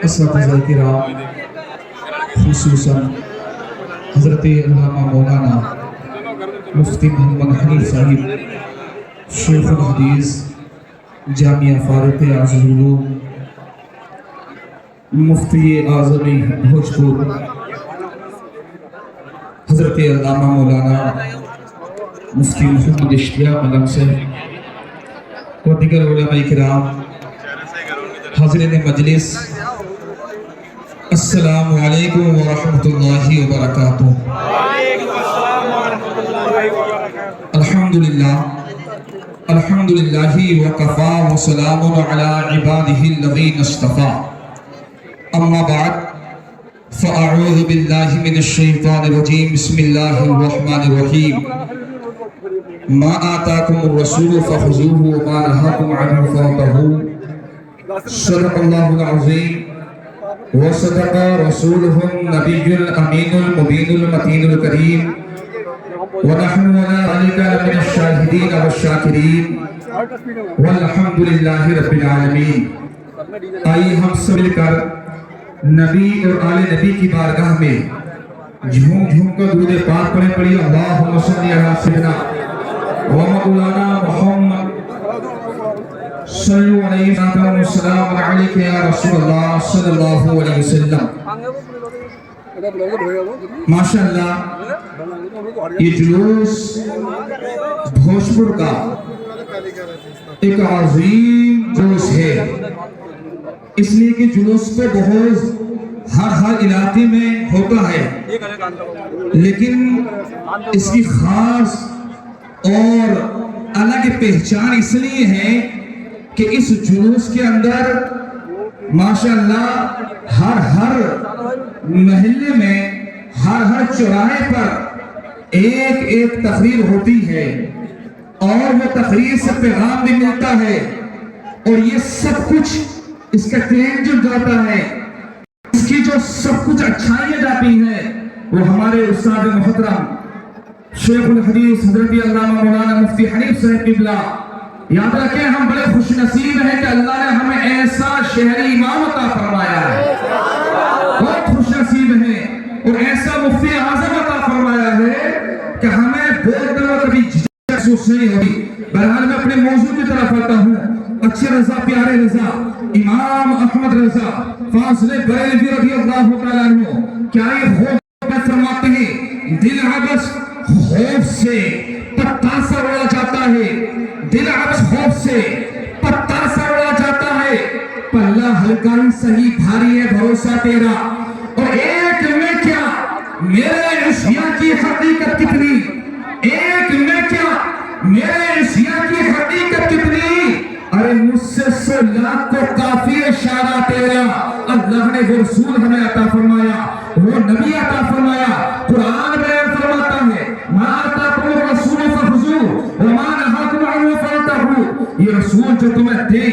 اساتذہ کرام خصوصاً حضرت علامہ مولانا مفتی محمد حنیف صاحب شیخ الحدیث جامعہ فاروق اعظم العلوم مفتی اعظم بھوجپور حضرت علامہ مولانا مفتی محمد اشتیاق علم صاحب و دیگر علماء کرام، حاضرین مجلس، السلام علیکم ورحمۃ اللہ وبرکاتہ۔ الحمدللہ وکفا وسلام علی عبادہ الذین اصطفیٰ، اما بعد فاعوذ باللہ من الشیطان الرجیم، بسم اللہ الرحمن الرحیم۔ ما آتاکم الرسول فخذوہ وما نہاکم عنہ فانتہوا، صدق اللہ العظیم وصدق رسولہ النبی الامین المبین المتین الکریم، ونحن ولا ذلك من الشاہدین والشاکرین والحمدللہ رب العالمین۔ آئیے ہم سب مل کر نبی اور آل نبی کی بارگاہ میں جھوم جھوم کر درود پاک پڑھی اللہم صلی علی سیدنا و مولانا محمد صلی اللہ علیہ وسلم علیکہ یا رسول اللہ صلی اللہ علیہ وسلم۔ ماشاءاللہ یہ جلوس بھوجپور کا ایک عظیم جلوس ہے، اس لیے کہ جلوس تو بہت ہر علاقے میں ہوتا ہے، لیکن اس کی خاص اور الگ پہچان اس لیے ہے کہ اس جلوس کے اندر ماشاءاللہ ہر محلے میں ہر چوراہے پر ایک تقریر ہوتی ہے، اور وہ تقریر سے پیغام بھی ملتا ہے، اور یہ سب کچھ اس کا کلیم جو جاتا ہے، اس کی جو سب کچھ اچھائیاں جاتی ہیں، وہ ہمارے استاد محترم شیخ الحدیث حضرت علامہ مولانا مفتی حنیف صاحب قبلہ۔ یاد رکھیں ہم بڑے خوش نصیب ہیں کہ اللہ نے ہمیں ایسا شہری امام عطا فرمایا ہے، بہت خوش نصیب ہیں، اور ایسا مفتی اعظم عطا فرمایا ہے کہ ہمیں بولتے وقت کبھی جھجک محسوس نہیں ہوگی۔ بہرحال میں اپنے موضوع کی طرف آتا ہوں۔ اچھے رضا، پیارے رضا، امام احمد رضا فاضل بریلوی رضی اللہ تعالیٰ عنہ کیا یہ خوف فرماتے ہیں، دل عبس خوف سے پتہ سا اڑا جاتا ہے، دل عبس خوف سے پتہ سا اڑا جاتا ہے، پلہ ہلکا ہی سہی بھاری ہے بھروسہ تیرا، اور ایک میں کیا میرے عشیاء کی حقیقت کتنی، ایک میں کیا میرے عشیاء کی حقیقت کتنی، ارے مجھ سے 100 لاکھ کو کافی اشارہ تیرا۔ اللہ نے وہ رسول ہمیں عطا فرمایا، وہ نبی عطا فرمایا، قرآن بیان فرماتا ہے ما آتاکم الرسول فخذوہ وما نہاکم عنہ فانتہوا، یہ رسول جو تمہیں دے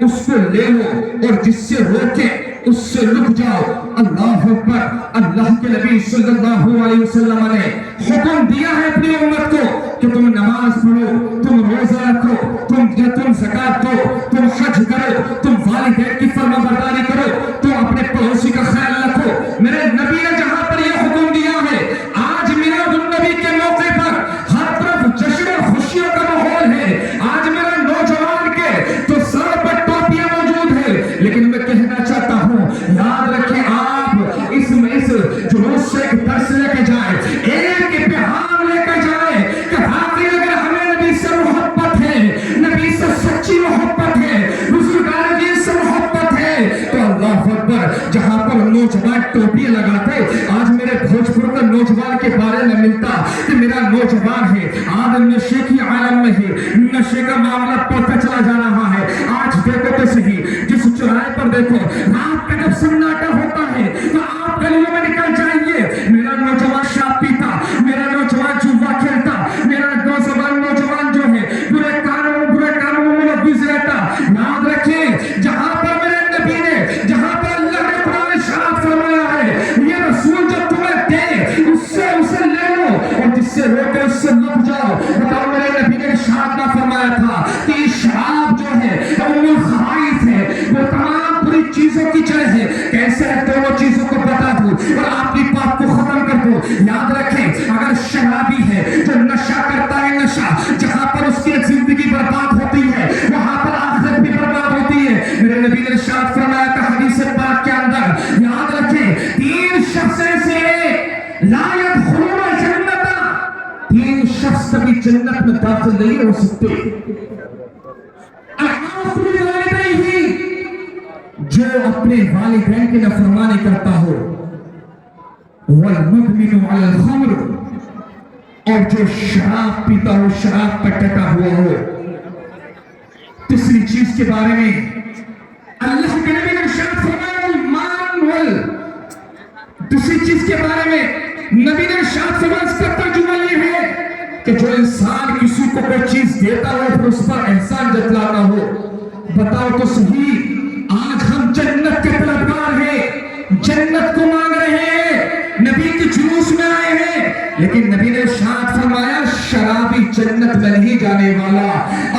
اس کو لے لو، اور جس سے روکے اس سے رک جاؤ۔ اللہ اکبر۔ اللہ کے نبی صلی اللہ علیہ وسلم نے حکم دیا ہے اپنی امت کو کہ تم نماز پڑھو، تم روزہ رکھو، تم زکات دو، تم حج کرو، تم والدین کی فرما برداری کرو، تم اپنے پڑوسی کا خیال رکھو۔ میرے نبی نے جہاں پر یہ حکم دیا ہے، آج میلاد النبی کے موقع پر ہر طرف جشن اور خوشیوں کا ماحول ہے، آج میرے نوجوان کے تو سر پر ٹوپیاں موجود ہیں، لیکن میں کہنا چاہتا ہوں یاد رکھیں آپ اس جلوس سے ایک درس لے کے جائیں، ایک پیغام لے کے جائیں کہ واقعی اگر ہمیں نبی سے محبت ہے، نبی سے سچی محبت ہے، بزرگان دین سے محبت ہے، تو اللہ اکبر۔ جہاں پر نوجوان ٹوپیاں لگاتے، آج میرے بھوجپور کا نوجوان کے بارے میں ملتا کہ میرا نوجوان ہے آج نشے کی عالم میں ہے، نشے کا معاملہ پڑھتا چلا جا رہا ہے۔ آج دیکھو تو صحیح، جس چوراہے پر دیکھو رات کا جب سناٹا ہوتا ہے تو آپ گلیوں میں نکل جائیے، میرا نوجوان شراب پیتا، میرا نوجوان جوا کھیلتا، میرا نوجوان جو ہے برے کاموں میں ملوث رہتا۔ یاد رکھیں جہاں پر میرے نبی نے، جہاں پر اللہ نے قرآن ارشاد فرمایا ہے یہ رسول جو تمہیں دے اسے لے لو، اور جس سے روکے اس سے رک جاؤ۔ بتاؤ میرے نبی نے ارشاد نہ فرمایا تھا کہ شراب جو ہے وہ خبائث ہے، وہ تمام بری چیزوں کی جڑ ہے، कैसे है दोनों चीजों को बता दूं और आपकी बात को खत्म कर दूं। याद रखें, अगर शराबी है जो नशा करता है, नशा जहां पर उसकी जिंदगी बर्बाद होती है वहां पर आखिरत भी बर्बाद होती है। मेरे नबी ने इरशाद फरमाया था हदीस पाक के अंदर, याद रखें, 3 शख्स से ला यदखुलून जन्नत, 3 शख्स कभी जन्नत में दाखिल नहीं हो सकते। जो अपने वालिदैन की नाफरमानी करता हो, वल मुदमिनु अलल खम्र, और जो शराब पीता हो, शराब पर टका हुआ हो। तीसरी चीज के बारे में अल्लाह के नबी ने इरशाद फरमाया मान वल, दूसरी चीज के बारे में नबी ने इरशाद फरमाया, इसका तर्जुमा ये है कि जो इंसान किसी को कोई चीज देता हो फिर उस पर एहसान जतलाता हो। बताओ तो सही, आज हम जन्नत के तलबगार हैं, जन्नत को मांग रहे हैं, नबी के जुलूस में आए हैं, लेकिन नबी ने इरशाद फरमाया शराबी जन्नत में नहीं जाने वाला।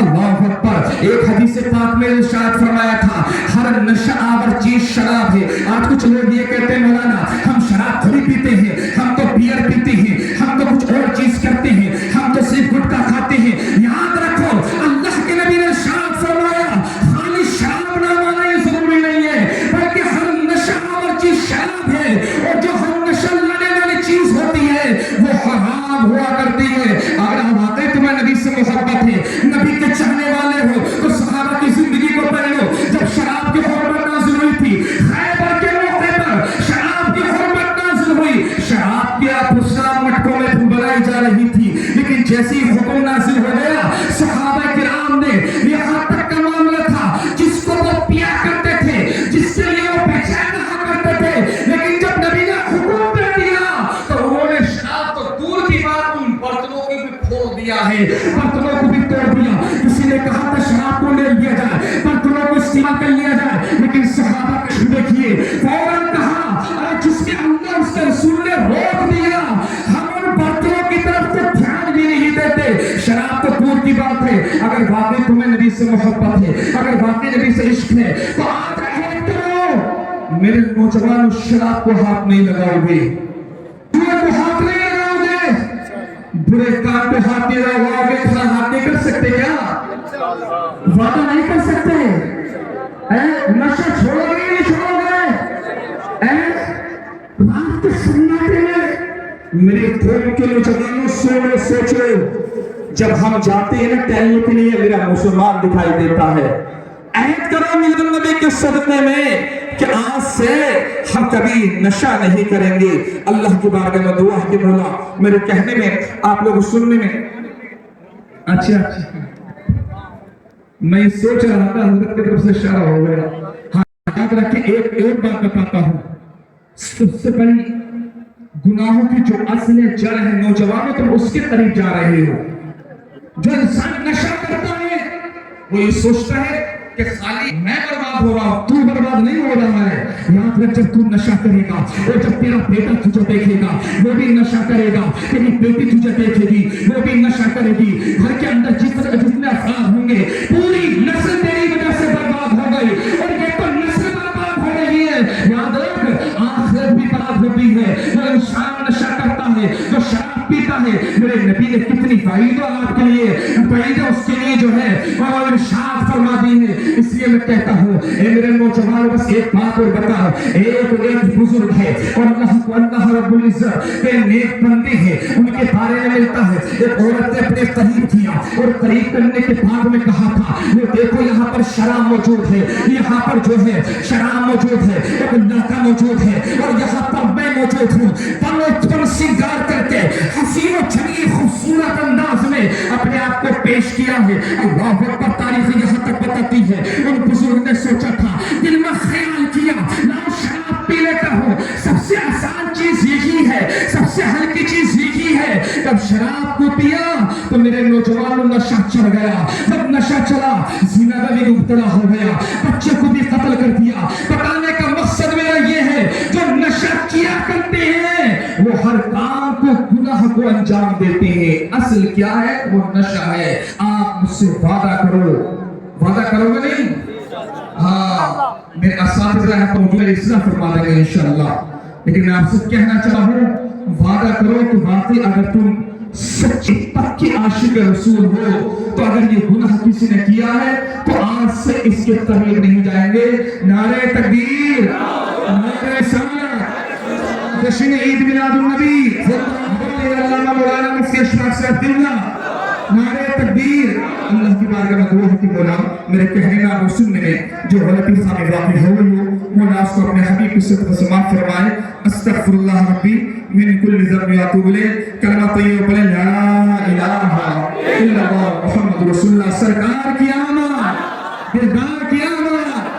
अल्लाहु अकबर। एक हदीस पाक में इरशाद फरमाया था हर नशा आवर चीज शराब है। आज कुछ लोग ये कहते हैं मौलाना हम शराब थोड़ी पीते हैं, हम तो बियर पीते हैं, हम तो कुछ और चीज करते हैं, हम तो सिर्फ गुटखा खाते हैं। याद रखो, अल्लाह के नबी ने इरशाद फरमाया खाली शराब ना माना ये जरूरी नहीं है, बल्कि हर नशा आवर चीज शराब है, और जो हर नशा लाने वाली चीज होती है वो हराम हुआ करती है। अगर वाकई तुम्हें नबी से मोहब्बत है, नबी के चाहने वाले हो, तो सहाबा की जिंदगी को पढ़ लो। जब शराब की हुर्मत नाज़िल हुई थी, खैबर के मौके पर शराब की हुर्मत नाज़िल हुई, शराब की आप मटकों में बनाई जा रही थी, लेकिन जैसे ही हुक्म नाज़िल हो गया सहाबा किराम ने, यहाँ तक का मामला था जिसको वो पिया करते थे, जिसके लिए वो बेचैन रहा करते थे, लेकिन जब नबी ने हुक्म दे दिया तो उन्होंने शराब तो दूर की बात उन बर्तनों को भी फोड़ दिया है, बर्तनों को भी तोड़ दिया। किसी ने कहा था शराब को ले लिया जाए, बर्तनों को इस्तेमाल कर लिया जाए, लेकिन सहाबा को देखिए फौरन कहा अरे जिसके अंदर उसके रसूल ने रोक दिया, हम उन बर्तनों की तरफ तो ध्यान भी नहीं देते। शराब तो दूर की बात है, अगर वाकई तुम्हें नबी से मोहब्बत है, अगर वाकई नबी से इश्क है, तो आज मेरे नौजवान शराब को हाथ नहीं लगाओगे, जुए को हाथ नहीं लगाओगे, बुरे काम को हाथ नहीं लगाओगे, थोड़ा हाथ नहीं कर सकते क्या? वादा नहीं कर सकते? नशा छोड़ोगे नहीं छोड़ोगे? रात सन्नाटे में मेरे कौम के नौजवानों सोचो सोचो, जब हम जाते हैं ना टहलने के लिए मेरा मुसलमान दिखाई देता है। ऐद करो मिलन नबी के सदक़े में कि आज से हम कभी नशा नहीं करेंगे। अल्लाह की बारगाह में दुआ है कि मौला मेरे कहने में आप लोग सुनने में अच्छा मैं सोच रहा था हज़रत की तरफ से इशारा हो गया। हाँ, याद रखें, एक बात बताता हूँ, सबसे बड़ी गुनाहों की जो असल जड़ है नौजवानों, तुम उसके करीब जा रहे हो। जो इंसान नशा करता है वो ये सोचता है कि खाली मैं बर्बाद हो रहा हूं, तू बर्बाद नहीं हो रहा है। याद रख, जब तू नशा करेगा और जब तेरा बेटा तुझे देखेगा वो भी नशा करेगा, तेरी बेटी तुझे देखेगी वो भी नशा करेगी, घर के अंदर जितने अफराद होंगे पूरी नस्ल तेरी वजह से बर्बाद हो गई, और ये तो नस्ल बर्बाद हो रही है। याद रख, आखिरत भी बर्बाद होती है। जो इंसान नशा करता है, जो शराब पीता है, मेरे नबी ने कितनी वाइदा आपके लिए वाइदा उसके लिए जो है और इरशाद फरमा दी है। इसलिए मैं कहता हूँ मेरे नौजवानों, बस एक बात और बताओ, एक बुजुर्ग है और अल्लाह रब्बुल इज्जत के नेक बंदे हैं, उनके बारे में मिलता है। एक औरत ने अपने करीब किया और करीब करने के बाद में कहा था वो देखो यहाँ पर शराब मौजूद है, यहाँ पर जो है शराब मौजूद है, एक लड़का मौजूद है और यहाँ पर मैं मौजूद हूँ। तन सिंगार करके हसीन और जमील खूबसूरत अंदाज में अपने आप को पेश किया है। अल्लाह अकबर। तारीफ यहाँ तक बताती है उन बुजुर्ग ने सोचा था, दिल में ख्याल किया लाओ शराब पी लेता हूँ, सबसे आसान चीज यही है, सबसे हल्की चीज यही है। जब शराब को पिया तो मेरे नौजवानों नशा चढ़ गया, जब नशा चला ज़िना में भी मुब्तला हो गया, बच्चे को भी कत्ल कर दिया। बताने का मकसद मेरा ये है, जो नशा किया करते हैं वो हर काम को गुनाह को अंजाम देते हैं। असल क्या है? वो नशा है। आप मुझसे वादा करो, वादा करोगे नहीं? हाँ, मेरे असातिज़ा हैं तो मुझे इस्लाह फरमा देंगे इंशाअल्लाह। लेकिन मैं आपसे कहना चाहूँ, वादा करो कि वाकई अगर तुम सच्चे पक्के आशिक रसूल हो तो अगर ये गुनाह किसी ने किया है तो आज से इसके करीब नहीं जाएंगे। नारे तकबीर, नारे रिसालत, जश्न ईद मिलादुन नबी, मौलाना मुफ्ती अशफाक साहब दिल्ला, नारे तकबीर। अल्लाह की बारगाह में दुआ है कि मौला मेरे कहने और सुनने में जो गलती सामने वाक़ई हो गई हो, मौला उसको अपने हबीब की सिफ़त से माफ़ फरमाए। अस्तगफिरुल्लाह रब्बी मिन कुल्ली ज़ंबि व अतूबु इलैह। कलमा तय्यब पढ़े, ला इलाहा इल्लल्लाह मुहम्मदुर रसूलुल्लाह। सरकार की आमद, दिलदार की आमद।